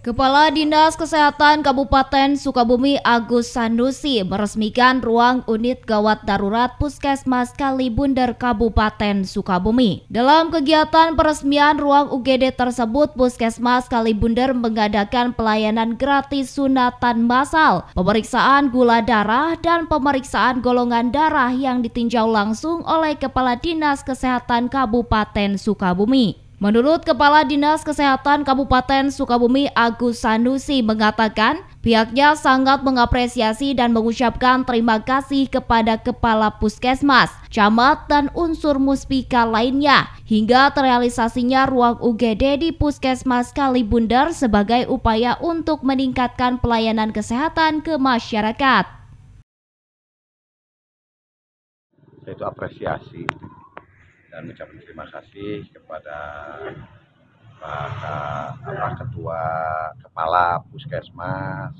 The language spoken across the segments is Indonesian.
Kepala Dinas Kesehatan Kabupaten Sukabumi Agus Sanusi meresmikan ruang unit gawat darurat Puskesmas Kalibundar Kabupaten Sukabumi. Dalam kegiatan peresmian ruang UGD tersebut, Puskesmas Kalibundar mengadakan pelayanan gratis sunatan massal, pemeriksaan gula darah, dan pemeriksaan golongan darah yang ditinjau langsung oleh Kepala Dinas Kesehatan Kabupaten Sukabumi. Menurut Kepala Dinas Kesehatan Kabupaten Sukabumi Agus Sanusi mengatakan pihaknya sangat mengapresiasi dan mengucapkan terima kasih kepada Kepala Puskesmas, Camat, dan unsur muspika lainnya hingga terrealisasinya ruang UGD di Puskesmas Kalibundar sebagai upaya untuk meningkatkan pelayanan kesehatan ke masyarakat. Saya itu apresiasi dan mengucapkan terima kasih kepada Ketua Kepala Puskesmas,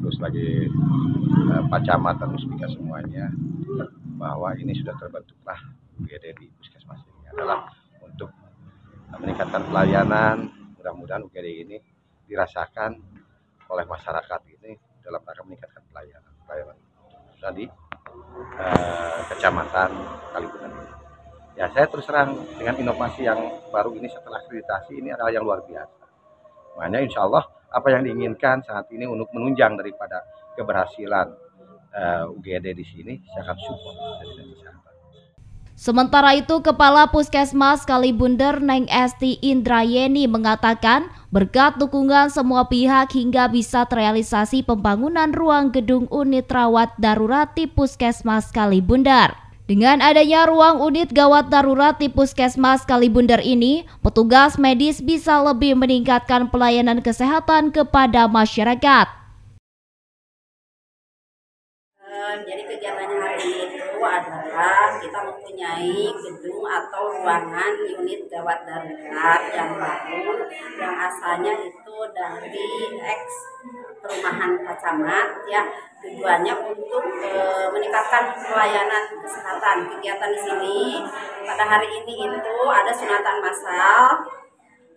terus lagi Pak Camat dan Muspika semuanya, bahwa ini sudah terbentuklah UGD di Puskesmas ini adalah untuk meningkatkan pelayanan. Mudah-mudahan UGD ini dirasakan oleh masyarakat ini dalam rangka meningkatkan pelayanan di Kecamatan Kalibundar. Ya, saya terus terang dengan inovasi yang baru ini setelah akreditasi ini adalah yang luar biasa. Makanya insya Allah apa yang diinginkan saat ini untuk menunjang daripada keberhasilan UGD di sini, saya akan support dari kesehatan. Sementara itu, Kepala Puskesmas Kalibundar Neng Esti Indrayeni mengatakan berkat dukungan semua pihak hingga bisa terrealisasi pembangunan ruang gedung unit rawat darurat di Puskesmas Kalibundar. Dengan adanya ruang unit gawat darurat di Puskesmas Kalibundar ini, petugas medis bisa lebih meningkatkan pelayanan kesehatan kepada masyarakat. Jadi kegiatannya hari ini itu adalah kita mempunyai gedung atau ruangan unit gawat darurat yang baru, yang asalnya itu dari perumahan Pak Camat, ya, tujuannya untuk meningkatkan pelayanan kesehatan. Kegiatan di sini pada hari ini itu ada sunatan massal,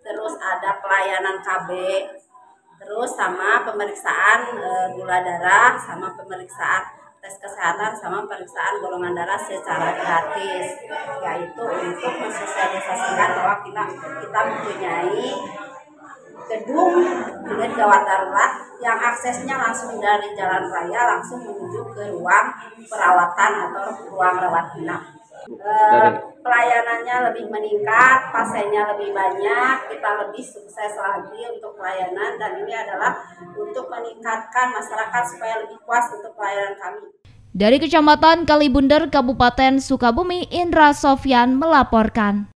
terus ada pelayanan KB, terus sama pemeriksaan gula darah, sama pemeriksaan tes kesehatan, sama pemeriksaan golongan darah secara gratis, yaitu untuk mensosialisasikan bahwa kita mempunyai gedung unit gawat darurat yang aksesnya langsung dari jalan raya langsung menuju ke ruang perawatan atau ruang rawat inap. Pelayanannya lebih meningkat, pasiennya lebih banyak, kita lebih sukses lagi untuk pelayanan, dan ini adalah untuk meningkatkan masyarakat supaya lebih puas untuk pelayanan kami. Dari Kecamatan Kalibundar, Kabupaten Sukabumi, Indra Sofyan melaporkan.